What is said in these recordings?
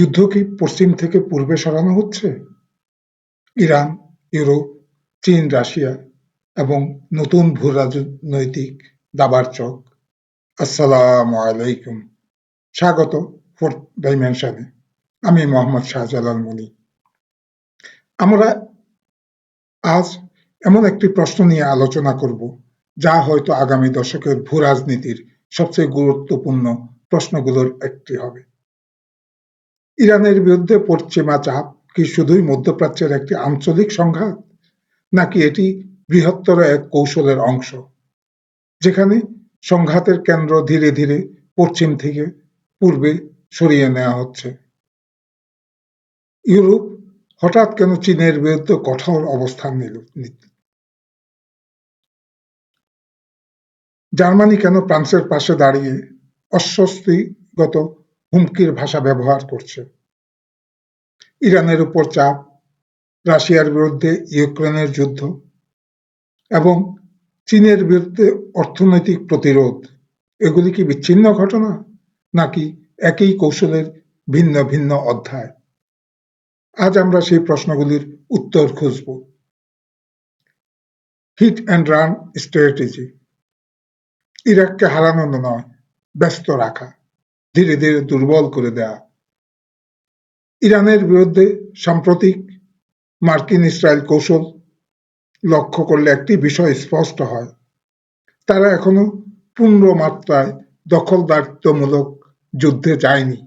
যুদ্ধ কি পশ্চিম থেকে পূর্বে সরানো হচ্ছে? ইরান, ইউরোপ, চীন, রাশিয়া এবং নতুন ভূরাজনৈতিক দাবার চক। আসসালামু আলাইকুম। স্বাগত ফোর্থ ডাইমেনশনে। আমি মোহাম্মদ শাহজালাল মনি। আমরা আজ এমন একটি প্রশ্ন নিয়ে আলোচনা করব যা হয়তো আগামী দশকের ভূরাজনীতির সবচেয়ে গুরুত্বপূর্ণ প্রশ্নগুলোর একটি হবে। ইরানের বিরুদ্ধে পশ্চিমা চাপ কি শুধুই মধ্যপ্রাচ্যের একটি আঞ্চলিক সংঘাত, নাকি এটি বৃহত্তর এক কৌশলের অংশ, যেখানে সংঘাতের কেন্দ্র ধীরে ধীরে পশ্চিম থেকে পূর্বে সরিয়ে নেওয়া হচ্ছে? ইউরোপ হঠাৎ কেন চীনের বিরুদ্ধে কঠোর অবস্থান নিল? জার্মানি কেন ফ্রান্সের পাশে দাঁড়িয়ে অস্বস্তিগত হুমকির ভাষা ব্যবহার করছে? ইরানের উপর চাপ, রাশিয়ার বিরুদ্ধে ইউক্রেনের যুদ্ধ এবং চীনের বিরুদ্ধে অর্থনৈতিক প্রতিরোধ, এগুলি কি বিচ্ছিন্ন ঘটনা, নাকি একই কৌশলের ভিন্ন ভিন্ন অধ্যায়? আজ আমরা সেই প্রশ্নগুলির উত্তর খুঁজব। Hit and run strategy. ইরাককে হারানো নয়, ব্যস্ত রাখা, ধীরে ধীরে দুর্বল করে দেয়া। ইরানের বিরুদ্ধে সাম্প্রতিক মার্কিন ইসরায়েল কৌশল লক্ষ্য করলে একটি বিষয় স্পষ্ট হয়: তারা এখনো পূর্ণ মাত্রায় দখলদারিত্বমূলক যুদ্ধে যায়নি,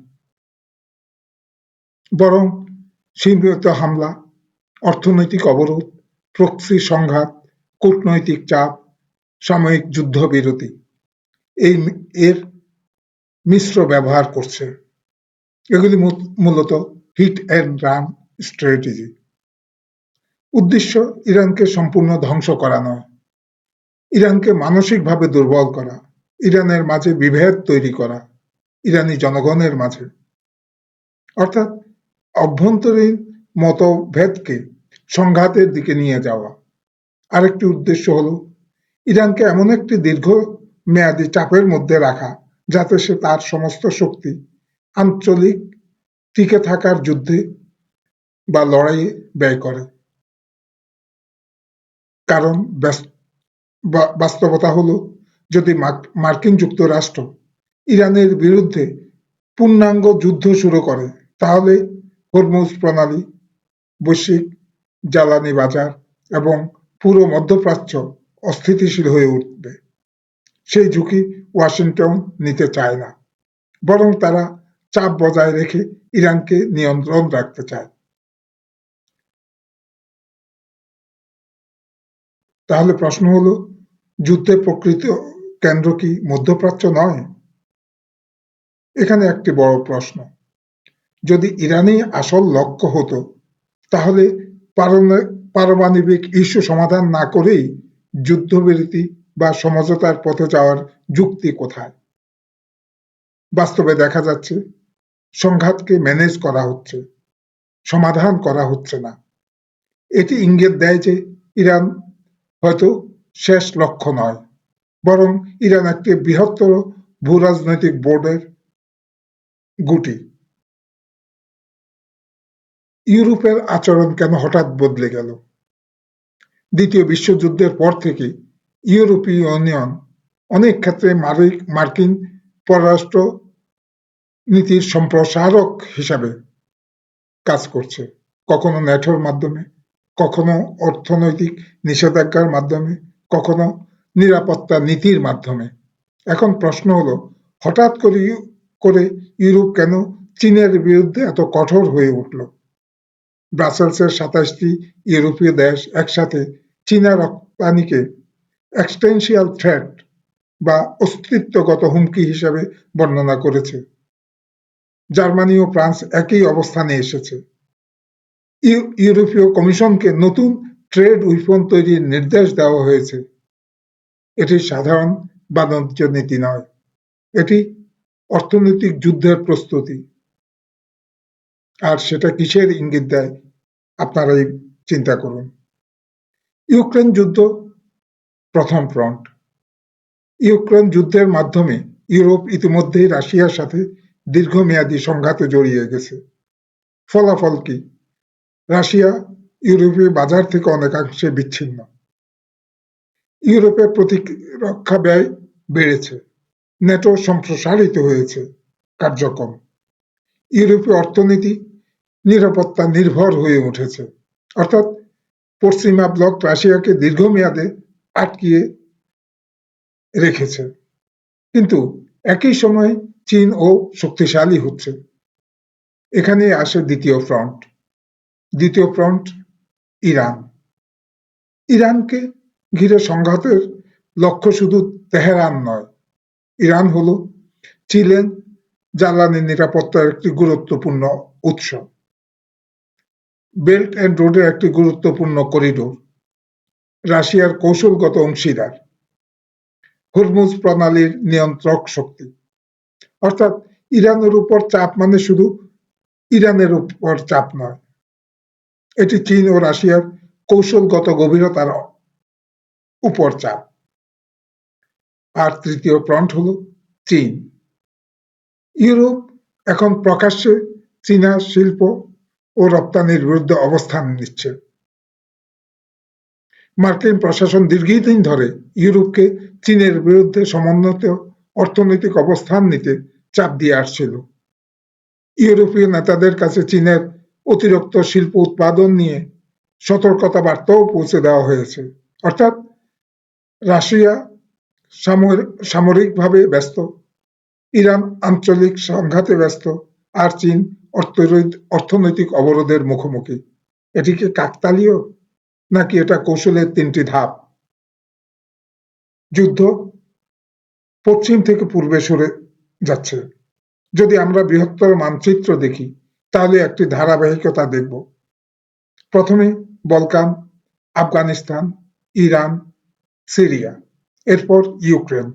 বরং সীমিত হামলা, অর্থনৈতিক অবরোধ, প্রক্সি সংঘাত, কূটনৈতিক চাপ, সাময়িক যুদ্ধবিরতি এর মিশ্র ব্যবহার করছে। এগুলি মূলত হিট অ্যান্ড রান স্ট্র্যাটেজি। উদ্দেশ্য ইরানকে সম্পূর্ণ ধ্বংস করা নয়, ইরানকে মানসিকভাবে দুর্বল করা, ইরানের মাঝে বিভেদ তৈরি করা, ইরানি জনগণের মাঝে, অর্থাৎ অভ্যন্তরীণ মতভেদকে সংঘাতের দিকে নিয়ে যাওয়া। আরেকটি উদ্দেশ্য হল ইরানকে এমন একটি দীর্ঘমেয়াদী চাপের মধ্যে রাখা যাতে সে তার সমস্ত শক্তি আঞ্চলিক টিকে থাকার যুদ্ধে বা লড়াইয়ে ব্যয় করে। কারণ বাস্তবতা হলো, যদি মার্কিন যুক্তরাষ্ট্র ইরানের বিরুদ্ধে পূর্ণাঙ্গ যুদ্ধ শুরু করে, তাহলে হরমুজ প্রণালী, বৈশ্বিক জ্বালানি বাজার এবং পুরো মধ্যপ্রাচ্য অস্থিতিশীল হয়ে উঠবে। সেই ঝুঁকি ওয়াশিংটন নিতে চায় না, বরং তারা চাপ বজায় রেখে ইরানকে নিয়ন্ত্রণ রাখতে চায়। তাহলে প্রশ্ন হলো, যুদ্ধের প্রকৃত কেন্দ্র কি মধ্যপ্রাচ্য নয়? এখানে একটি বড় প্রশ্ন। যদি ইরানই আসল লক্ষ্য হতো, তাহলে পারমাণবিক ইস্যু সমাধান না করেই যুদ্ধবিরতি বা সমঝোতার পথে যাওয়ার যুক্তি কোথায়? বাস্তবে দেখা যাচ্ছে সংঘাতকে ম্যানেজ করা হচ্ছে, সমাধান করা হচ্ছে না। এটি ইঙ্গিত দেয় যে ইরান হয়তো শেষ লক্ষ্য নয়, বরং ইরান একটি বৃহত্তর ভূরাজনৈতিক বোর্ডের গুটি। ইউরোপের আচরণ কেন হঠাৎ বদলে গেল? দ্বিতীয় বিশ্বযুদ্ধের পর থেকে ইউরোপীয় ইউনিয়ন অনেক ক্ষেত্রে মার্কিন পররাষ্ট্র নীতির সম্প্রসারক হিসাবে কাজ করছে, কখনো ন্যাটোর মাধ্যমে, কখনো অর্থনৈতিক নিষেধাজ্ঞার মাধ্যমে, কখনো নিরাপত্তা নীতির মাধ্যমে। এখন প্রশ্ন হলো, হঠাৎ করে ইউরোপ কেন চীনের বিরুদ্ধে এত কঠোর হয়ে উঠল? ব্রাসেলসের 27টি ইউরোপীয় দেশ একসাথে চীনা রপ্তানিকে এক্সটেনশিয়াল থ্রেট বা অস্তিত্বগত হুমকি হিসেবে বর্ণনা করেছে। জার্মানি ও ফ্রান্স একই অবস্থানে এসেছে। ইউরোপীয় কমিশনকে নতুন ট্রেড উইপন তৈরির নির্দেশ দেওয়া হয়েছে। এটি সাধারণ বাণিজ্য নীতি নয়, এটি অর্থনৈতিক যুদ্ধের প্রস্তুতি। আর সেটা কিসের ইঙ্গিত দেয় আপনারাই চিন্তা করুন। ইউক্রেন যুদ্ধ প্রথম ফ্রন্ট। ইউক্রেন যুদ্ধের মাধ্যমে ইউরোপ ইতিমধ্যেই রাশিয়ার সাথে দীর্ঘমেয়াদী সংঘাতে জড়িয়ে গেছে। ফলাফল কি? রাশিয়া ইউরোপীয় বাজার থেকে অনেকাংশে বিচ্ছিন্ন। ইউরোপের প্রতিরক্ষা ব্যয় বেড়েছে, ন্যাটো সম্প্রসারিত হয়েছে কার্যক্রম, ইউরোপীয় অর্থনীতি নিরাপত্তা নির্ভর হয়ে উঠেছে, অর্থাৎ পশ্চিমা ব্লক রাশিয়াকে দীর্ঘমেয়াদে আটকিয়ে রেখেছে। কিন্তু একই সময়ে চীনও শক্তিশালী হচ্ছে। এখানে আসে দ্বিতীয় ফ্রন্ট। দ্বিতীয় ফ্রন্ট ইরান। ইরানকে ঘিরে সংঘাতের লক্ষ্য শুধু তেহরান নয়, ইরান হলো চীনের জ্বালানি নিরাপত্তার একটি গুরুত্বপূর্ণ উৎস, বেল্ট অ্যান্ড রোডের একটি গুরুত্বপূর্ণ করিডোর, রাশিয়ার কৌশলগত অংশীদার, হরমুজ প্রণালীর নিয়ন্ত্রক শক্তি। অর্থাৎ ইরানের উপর চাপ মানে শুধু ইরানের উপর চাপ নয়, এটি চীন ও রাশিয়ার কৌশলগত গভীরতার উপর চাপ। আর তৃতীয় ফ্রন্ট হলো চীন। ইউরোপ এখন প্রকাশ্যে চীনা শিল্প ও রপ্তানির বিরুদ্ধে অবস্থান নিচ্ছে। মার্কিন প্রশাসন দীর্ঘদিন ধরে ইউরোপকে চীনের বিরুদ্ধে সমন্বিত অর্থনৈতিক অবস্থান নিতে চাপ দিয়ে আসছিল। ইউরোপীয় নেতাদের কাছে চীনের অতিরিক্ত শিল্প উৎপাদন নিয়ে সতর্কতা বার্তাও পৌঁছে দেওয়া হয়েছে। অর্থাৎ রাশিয়া সামরিকভাবে ব্যস্ত, ইরান আঞ্চলিক সংঘাতে ব্যস্ত, আর চীন অর্থনৈতিক অবরোধের মুখোমুখি। এটি কি কাকতালীয়, নাকি এটা কৌশলের তিনটি ধাপ? যুদ্ধ পশ্চিম থেকে পূর্বে সরে যাচ্ছে। যদি আমরা বৃহত্তর মানচিত্র দেখি তাহলে একটি ধারাবাহিকতা দেখব। প্রথমে বলকান, আফগানিস্তান, ইরান, সিরিয়া, এরপর ইউক্রেন,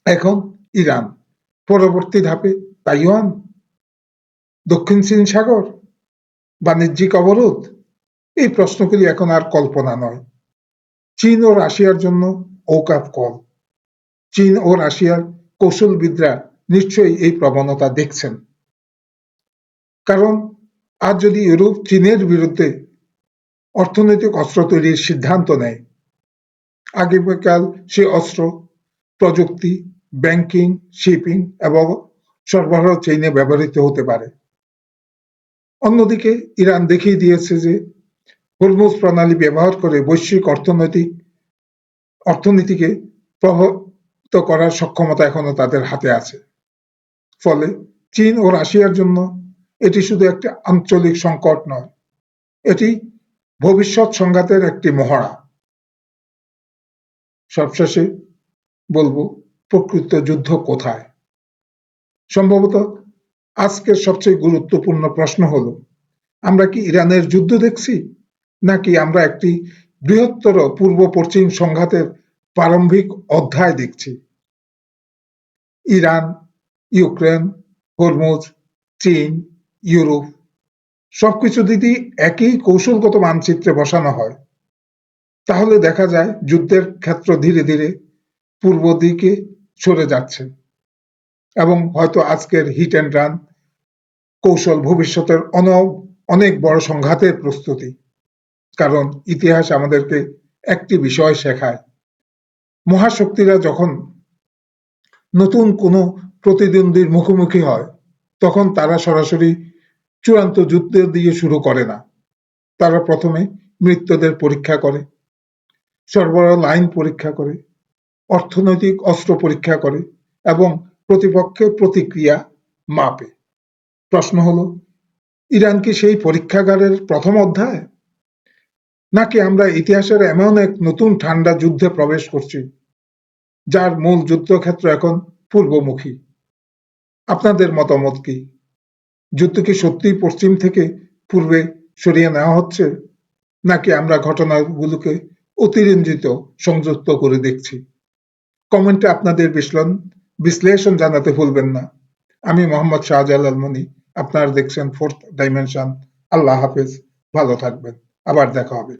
এখন ইরান, পরবর্তী ধাপে তাইওয়ান, দক্ষিণ চীন সাগর, বাণিজ্যিক অবরোধ। এই প্রশ্নগুলি এখন আর কল্পনা নয়, চীন ও রাশিয়ার জন্য ওকাপ কল। চীন ও রাশিয়ার কৌশলবিদরা নিশ্চয়ই এই প্রবণতা দেখছেন। কারণ আজ যদি ইউরোপ চীনের বিরুদ্ধে অর্থনৈতিক অস্ত্র তৈরির সিদ্ধান্ত নেয়, আগামীকাল সে অস্ত্র প্রযুক্তি, ব্যাংকিং, শিপিং এবং সরবরাহ চেইনে ব্যবহৃত হতে পারে। অন্যদিকে ইরান দেখিয়ে দিয়েছে যে হরমুজ প্রণালী ব্যবহার করে বৈশ্বিক অর্থনীতিকে প্রভাবিত করার সক্ষমতা এখনো তাদের হাতে আছে। ফলে চীন ও রাশিয়ার জন্য এটি শুধু একটি আঞ্চলিক সংকট নয়, এটি ভবিষ্যৎ সংঘাতের একটি মহড়া। সবশেষে বলবো, প্রকৃত যুদ্ধ কোথায়? সম্ভবত আজকের সবচেয়ে গুরুত্বপূর্ণ প্রশ্ন হলো, আমরা কি ইরানের যুদ্ধ দেখছি, নাকি আমরা একটি বৃহত্তর পূর্ব পশ্চিম সংঘাতের প্রারম্ভিক অধ্যায় দেখছি? ইরান, ইউক্রেন, হরমুজ, চীন, ইউরোপ সবকিছু যদি একই কৌশলগত মানচিত্রে বসানো হয়, তাহলে দেখা যায় যুদ্ধের ক্ষেত্র ধীরে ধীরে পূর্ব দিকে সরে যাচ্ছে এবং হয়তো আজকের হিট অ্যান্ড রান কৌশল ভবিষ্যতের অনেক বড় সংঘাতের প্রস্তুতি। কারণ ইতিহাস আমাদেরকে একটি বিষয় শেখায়, মহাশক্তিরা যখন নতুন কোনো প্রতিদ্বন্দ্বীর মুখোমুখি হয়, তখন তারা সরাসরি চূড়ান্ত যুদ্ধ দিয়ে শুরু করে না। তারা প্রথমে মৃত্যুদের পরীক্ষা করে, সরবরাহ লাইন পরীক্ষা করে, অর্থনৈতিক অস্ত্র পরীক্ষা করে এবং প্রতিপক্ষের প্রতিক্রিয়া মাপে। প্রশ্ন হলো, ইরান কি সেই পরীক্ষাগারের প্রথম অধ্যায়, নাকি আমরা ইতিহাসের এমন এক নতুন ঠান্ডা যুদ্ধে প্রবেশ করছি যার মূল যুদ্ধক্ষেত্র এখন পূর্বমুখী? আপনাদের মতামত কি? যুদ্ধ কি সত্যিই পশ্চিম থেকে পূর্বে সরিয়ে নেওয়া হচ্ছে, নাকি আমরা ঘটনাগুলোকে অতিরঞ্জিত সংযুক্ত করে দেখছি? কমেন্টে আপনাদের বিশ্লেষণ জানাতে ভুলবেন না। আমি মোহাম্মদ শাহজালাল মনি, আপনারা দেখছেন ফোর্থ ডাইমেনশন। আল্লাহ হাফেজ, ভালো থাকবেন, আবার দেখা হবে।